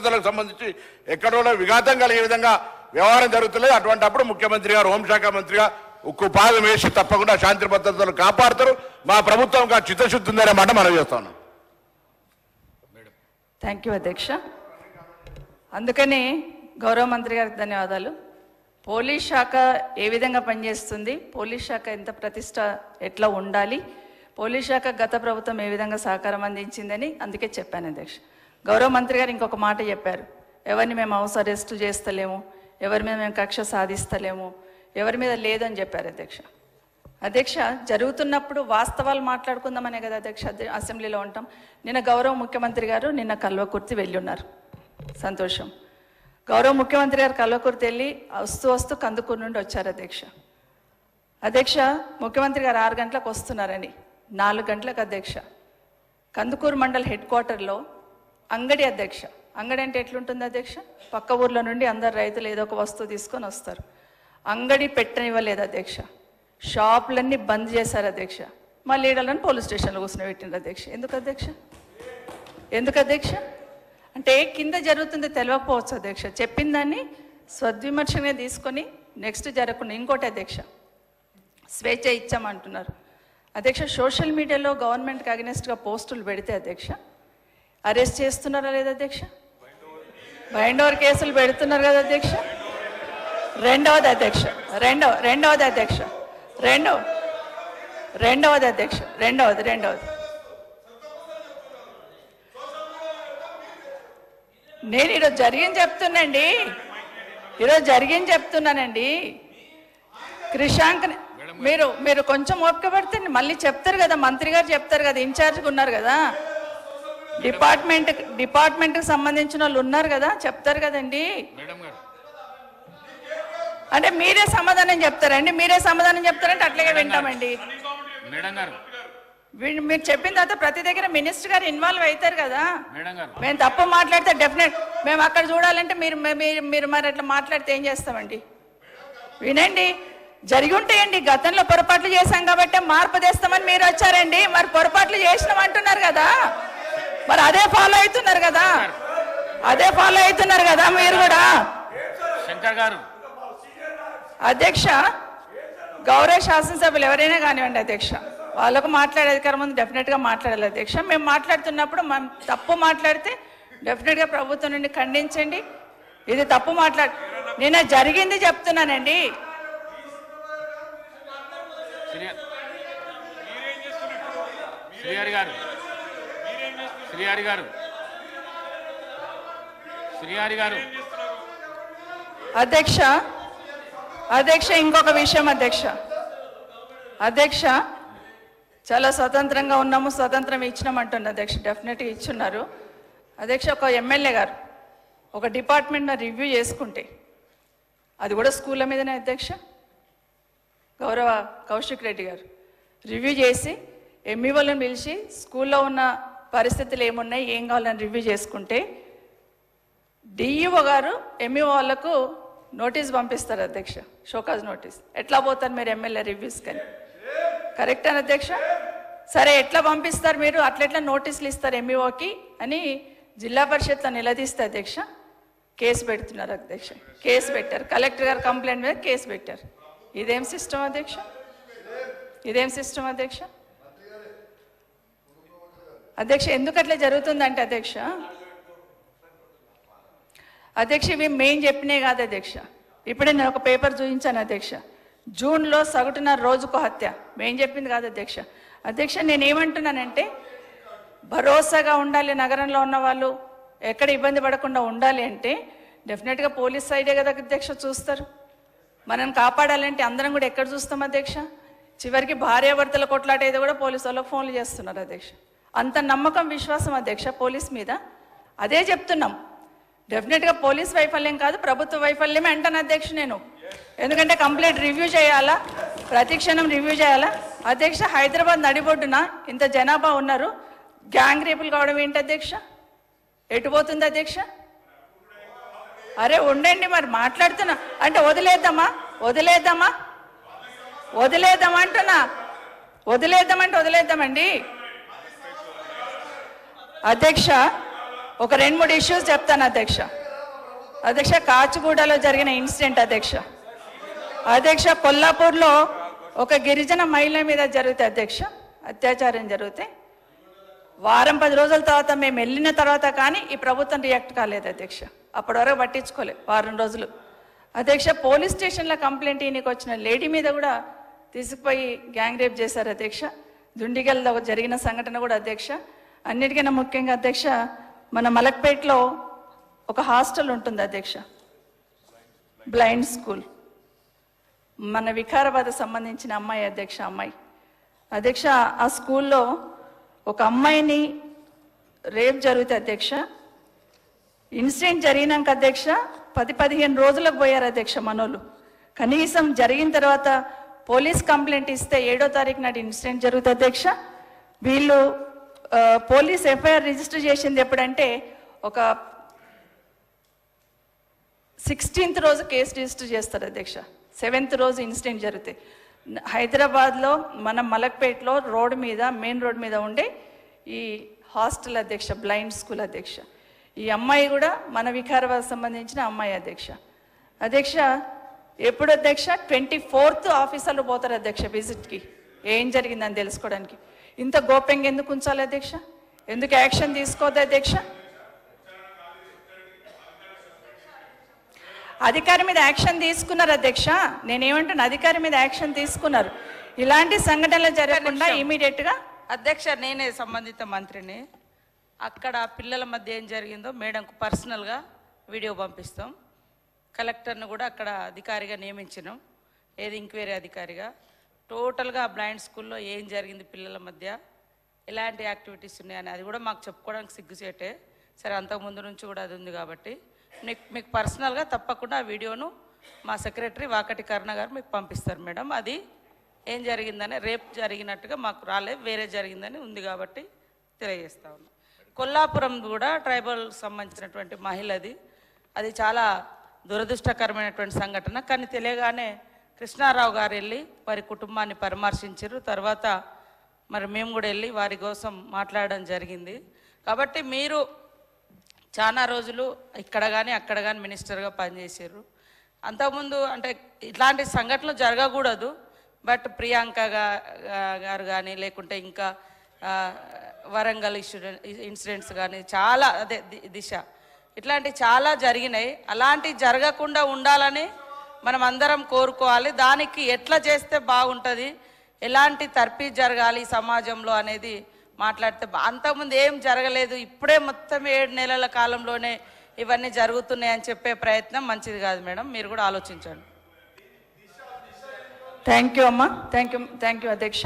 భద్రతలకు సంబంధించి ఎక్కడో విఘాతం కలిగే విధంగా వ్యవహారం జరుగుతులేదు. అటువంటిప్పుడు ముఖ్యమంత్రి గారు హోంశాఖ మంత్రిగా ఉక్కు పాదం వేసి తప్పకుండా శాంతి భద్రతలు కాపాడుతారు. మా ప్రభుత్వం చిత్తశుద్ధి ఉందనే మాట మనం చేస్తాను. థ్యాంక్ యూ అధ్యక్ష. అందుకని గౌరవ మంత్రి గారికి ధన్యవాదాలు. పోలీస్ శాఖ ఏ విధంగా పనిచేస్తుంది, పోలీస్ శాఖ ఎంత ప్రతిష్ట ఎట్లా ఉండాలి, పోలీస్ శాఖ గత ప్రభుత్వం ఏ విధంగా సహకారం అందించిందని అందుకే చెప్పాను అధ్యక్ష. గౌరవ మంత్రి గారు ఇంకొక మాట చెప్పారు, ఎవరిని మేము హౌస్ అరెస్ట్ చేస్తలేము, ఎవరి మీద మేము కక్ష సాధిస్తలేము, ఎవరి మీద లేదని చెప్పారు అధ్యక్ష. అధ్యక్ష, జరుగుతున్నప్పుడు వాస్తవాలు మాట్లాడుకుందామనే కదా అధ్యక్ష అసెంబ్లీలో ఉంటాం. నిన్న గౌరవ ముఖ్యమంత్రి గారు నిన్న కల్వకుర్తి వెళ్ళి ఉన్నారు, సంతోషం. గౌరవ ముఖ్యమంత్రి గారు కల్వకుర్తి వెళ్ళి వస్తూ కందుకూరు నుండి వచ్చారు అధ్యక్ష. అధ్యక్ష, ముఖ్యమంత్రి గారు 6 గంటలకు వస్తున్నారని 4 గంటలకు అధ్యక్ష కందుకూరు మండల్ హెడ్ క్వార్టర్లో అంగడి అధ్యక్ష, అంగడి అంటే ఎట్లుంటుంది అధ్యక్ష, పక్క ఊర్లో నుండి అందరు రైతులు ఏదో ఒక వస్తువు తీసుకొని వస్తారు, అంగడి పెట్టనివ్వలేదు అధ్యక్ష. షాపులన్నీ బంద్ చేశారు అధ్యక్ష. మా లీడర్లను పోలీస్ స్టేషన్లో కూర్చొని పెట్టిండ్రు అధ్యక్ష. ఎందుకు అధ్యక్ష అంటే కింద జరుగుతుంది తెలియకపోవచ్చు అధ్యక్ష. చెప్పిన దాన్ని స్వద్విమర్శనే తీసుకొని నెక్స్ట్ జరగకుండా. ఇంకోటి అధ్యక్ష, స్వేచ్ఛ ఇచ్చామంటున్నారు అధ్యక్ష. సోషల్ మీడియాలో గవర్నమెంట్కి అగెనిస్ట్గా పోస్టులు పెడితే అధ్యక్ష అరెస్ట్ చేస్తున్నారా లేదా అధ్యక్ష? బైండ్ ఓవర్ కేసులు పెడుతున్నారు కదా అధ్యక్ష. రెండవది అధ్యక్ష నేను ఈరోజు జరిగింది చెప్తున్నానండి. క్రిషాంక్ మీరు కొంచెం ఓపిక పడితే మళ్ళీ చెప్తారు కదా, మంత్రి గారు చెప్తారు కదా, ఇన్ఛార్జ్గా ఉన్నారు కదా, డిపార్ట్మెంట్కి సంబంధించిన వాళ్ళు ఉన్నారు కదా, చెప్తారు కదండి. అంటే మీరే సమాధానం చెప్తారంటే అట్లాగే వింటామండి. మీరు చెప్పిన తర్వాత ప్రతి దగ్గర మినిస్టర్ గారు ఇన్వాల్వ్ అవుతారు కదా. మేము తప్పు మాట్లాడితే డెఫినెట్ మేము అక్కడ చూడాలంటే మీరు మరి అట్లా మాట్లాడితే ఏం చేస్తామండి? వినండి, జరిగి ఉంటాయండి. గతంలో పొరపాట్లు చేశాం కాబట్టి మార్పు తెస్తామని మీరు వచ్చారండి. మరి పొరపాట్లు చేసినాం అంటున్నారు కదా, మరి అదే ఫాలో అవుతున్నారు కదా మీరు కూడా. శంకర్ గారు అధ్యక్ష, గౌరవ శాసనసభ్యులు ఎవరైనా కానివ్వండి అధ్యక్ష, వాళ్ళకు మాట్లాడే అధికారం ఉంది, డెఫినెట్గా మాట్లాడాలి అధ్యక్ష. మేము మాట్లాడుతున్నప్పుడు తప్పు మాట్లాడితే డెఫినెట్గా ప్రభుత్వం నుండి ఖండించండి. ఇది తప్పు నేను జరిగింది చెప్తున్నానండి. అధ్యక్ష ఇంకొక విషయం అధ్యక్ష చాలా స్వతంత్రంగా ఉన్నాము, స్వతంత్రం ఇచ్చినామంటున్నారు అధ్యక్ష. డెఫినెట్గా ఇచ్చున్నారు అధ్యక్ష. ఒక ఎమ్మెల్యే గారు ఒక డిపార్ట్మెంట్ను రివ్యూ చేసుకుంటే అది కూడా స్కూళ్ళ మీదనే అధ్యక్ష. గౌరవ కౌశిక్ రెడ్డి గారు రివ్యూ చేసి ఎంఈఓలను పిలిచి స్కూల్లో ఉన్న పరిస్థితులు ఏమున్నాయి, ఏం కావాలని రివ్యూ చేసుకుంటే డిఈఓ గారు ఎంఈఓ వాళ్ళకు నోటీస్ పంపిస్తారు అధ్యక్ష, షోకాజ్ నోటీస్. ఎట్లా పోతారు మీరు ఎమ్మెల్యే రివ్యూస్ కానీ? కరెక్ట్ అని అధ్యక్ష? సరే, ఎట్లా పంపిస్తారు మీరు, అట్లెట్లా నోటీసులు ఇస్తారు ఎంఈఓకి అని జిల్లా పరిషత్లో నిలదీస్తే అధ్యక్ష కేసు పెడుతున్నారు అధ్యక్ష. కేసు పెట్టారు, కలెక్టర్ గారు కంప్లైంట్ మీద కేసు పెట్టారు. ఇదేం సిస్టమ్ అధ్యక్ష? అధ్యక్ష ఎందుకు అట్లా జరుగుతుందంటే అధ్యక్ష ఇవి మేము చెప్పినే కాదు అధ్యక్ష. ఇప్పుడే నేను ఒక పేపర్ చూపించాను అధ్యక్ష. జూన్లో సగటున రోజుకు హత్య మేము చెప్పింది కాదు అధ్యక్ష. నేనేమంటున్నానంటే భరోసాగా ఉండాలి, నగరంలో ఉన్న వాళ్ళు ఎక్కడ ఇబ్బంది పడకుండా ఉండాలి అంటే డెఫినెట్గా పోలీస్ సైడే కదా అధ్యక్ష చూస్తారు. మనం కాపాడాలంటే అందరం కూడా ఎక్కడ చూస్తాం అధ్యక్ష? చివరికి భార్యాభర్తల కొట్లాట ఏదో కూడా పోలీసు వాళ్ళకి ఫోన్లు చేస్తున్నారు అధ్యక్ష. అంత నమ్మకం, విశ్వాసం అధ్యక్ష పోలీస్ మీద. అదే చెప్తున్నాం, డెఫినెట్గా పోలీస్ వైఫల్యం కాదు, ప్రభుత్వ వైఫల్యమే అంటాను అధ్యక్ష నేను. ఎందుకంటే కంప్లీట్ రివ్యూ చేయాలా, ప్రతి క్షణం రివ్యూ చేయాలా అధ్యక్ష. హైదరాబాద్ నడిబొడ్డున ఇంత జనాభా ఉన్నారు, గ్యాంగ్ రేపులు కావడం ఏంటి అధ్యక్ష? ఎటు పోతుంది అధ్యక్ష? అరే ఉండండి, మరి మాట్లాడుతున్నా అంటే వదిలేద్దామా అంటున్నా. వదిలేద్దామండి అధ్యక్ష. ఒక 2-3 ఇష్యూస్ చెప్తాను అధ్యక్ష. అధ్యక్ష, కాచిగూడలో జరిగిన ఇన్సిడెంట్ అధ్యక్ష. అధ్యక్ష, కొల్లాపూర్లో ఒక గిరిజన మహిళ మీద జరిగితే అధ్యక్ష అత్యాచారం జరిగితే వారం 10 రోజుల తర్వాత మేము వెళ్ళిన తర్వాత కానీ ఈ ప్రభుత్వం రియాక్ట్ కాలేదు అధ్యక్ష. అప్పటి వరకు పట్టించుకోలేదు వారం రోజులు అధ్యక్ష. పోలీస్ స్టేషన్లో కంప్లైంట్ ఈయనకి వచ్చిన లేడీ మీద కూడా తీసుకుపోయి గ్యాంగ్ రేప్ చేశారు అధ్యక్ష. దుండిగల్లో జరిగిన సంఘటన కూడా అధ్యక్ష. అన్నిటికన్నా ముఖ్యంగా అధ్యక్ష, మన మలక్పేటలో ఒక హాస్టల్ ఉంటుంది అధ్యక్ష, బ్లైండ్ స్కూల్. మన వికారాబాద్ సంబంధించిన అమ్మాయి అధ్యక్ష. అధ్యక్ష, ఆ స్కూల్లో ఒక అమ్మాయిని రేప్ జరిగితే అధ్యక్ష, ఇన్సిడెంట్ జరిగినాక అధ్యక్ష 10-15 రోజులకు పోయారు అధ్యక్ష మనోళ్ళు. కనీసం జరిగిన తర్వాత పోలీస్ కంప్లైంట్ ఇస్తే 7వ తారీఖు నాటి ఇన్సిడెంట్ జరుగుతుంది అధ్యక్ష. వీళ్ళు పోలీస్ ఎఫ్ఐఆర్ రిజిస్టర్ చేసింది ఎప్పుడంటే ఒక 16th రోజు కేసు రిజిస్టర్ చేస్తారు అధ్యక్ష. 7th రోజు ఇన్సిడెంట్ జరిగితే హైదరాబాద్లో మన మలక్పేటలో రోడ్డు మీద మెయిన్ రోడ్ మీద ఉండే ఈ హాస్టల్ అధ్యక్ష, బ్లైండ్ స్కూల్ అధ్యక్ష. ఈ అమ్మాయి కూడా మన వికారాబాద్ సంబంధించిన అమ్మాయి అధ్యక్ష. అధ్యక్ష, ఎప్పుడు అధ్యక్ష 24th ఆఫీసర్లు పోతారు అధ్యక్ష విజిట్కి ఏం జరిగిందని తెలుసుకోవడానికి. ఇంత గోప్యంగా ఎందుకు ఉంచాలి అధ్యక్ష? ఎందుకు యాక్షన్ తీసుకోవద్దు అధ్యక్ష? అధికారి మీద యాక్షన్ తీసుకున్నారు అధ్యక్ష. నేనేమంటున్నా, అధికారి మీద యాక్షన్ తీసుకున్నారు. ఇలాంటి సంఘటనలు జరగకుండా ఇమీడియట్గా. అధ్యక్ష, నేనే సంబంధిత మంత్రిని. అక్కడ పిల్లల మధ్య ఏం జరిగిందో మేడంకు పర్సనల్గా వీడియో పంపిస్తాం. కలెక్టర్ను కూడా అక్కడ అధికారిగా నియమించినాం, ఏది ఎంక్వైరీ అధికారిగా. టోటల్గా బ్లైండ్ స్కూల్లో ఏం జరిగింది, పిల్లల మధ్య ఎలాంటి యాక్టివిటీస్ ఉన్నాయని అది కూడా మాకు చెప్పుకోవడానికి సిగ్గుచేటే. సరే, అంతకుముందు నుంచి కూడా అది ఉంది కాబట్టి మీకు పర్సనల్గా తప్పకుండా ఆ వీడియోను మా సెక్రటరీ వాకటి కరుణ గారు మీకు పంపిస్తారు మేడం. అది ఏం జరిగిందని, రేప్ జరిగినట్టుగా మాకు రాలేదు, వేరే జరిగిందని ఉంది కాబట్టి తెలియజేస్తా ఉన్నాం. కొల్లాపురం కూడా ట్రైబల్ సంబంధించినటువంటి మహిళది, అది చాలా దురదృష్టకరమైనటువంటి సంఘటన. కానీ తెలియగానే కృష్ణారావు గారు వెళ్ళి వారి కుటుంబాన్ని పరామర్శించారు. తర్వాత మరి మేము కూడా వెళ్ళి వారి కోసం మాట్లాడడం జరిగింది. కాబట్టి మీరు చాలా రోజులు ఇక్కడ కానీ అక్కడ కానీ మినిస్టర్గా పనిచేసారు. అంతకుముందు అంటే ఇట్లాంటి సంఘటనలు జరగకూడదు, బట్ ప్రియాంక గారు కానీ లేకుంటే ఇంకా వరంగల్ ఇన్సిడెంట్స్ కానీ చాలా, అదే దిశ, ఇట్లాంటి చాలా జరిగినాయి. అలాంటి జరగకుండా ఉండాలని మనం అందరం కోరుకోవాలి. దానికి ఎట్లా చేస్తే బాగుంటుంది, ఎలాంటి తర్ఫీ జరగాలి సమాజంలో అనేది మాట్లాడితే, అంతకుముందు ఏం జరగలేదు, ఇప్పుడే మొత్తం 7 నెలల కాలంలోనే ఇవన్నీ జరుగుతున్నాయని చెప్పే ప్రయత్నం మంచిది కాదు మేడం. మీరు కూడా ఆలోచించండి. థ్యాంక్ యూ అమ్మా. థ్యాంక్ యూ అధ్యక్ష.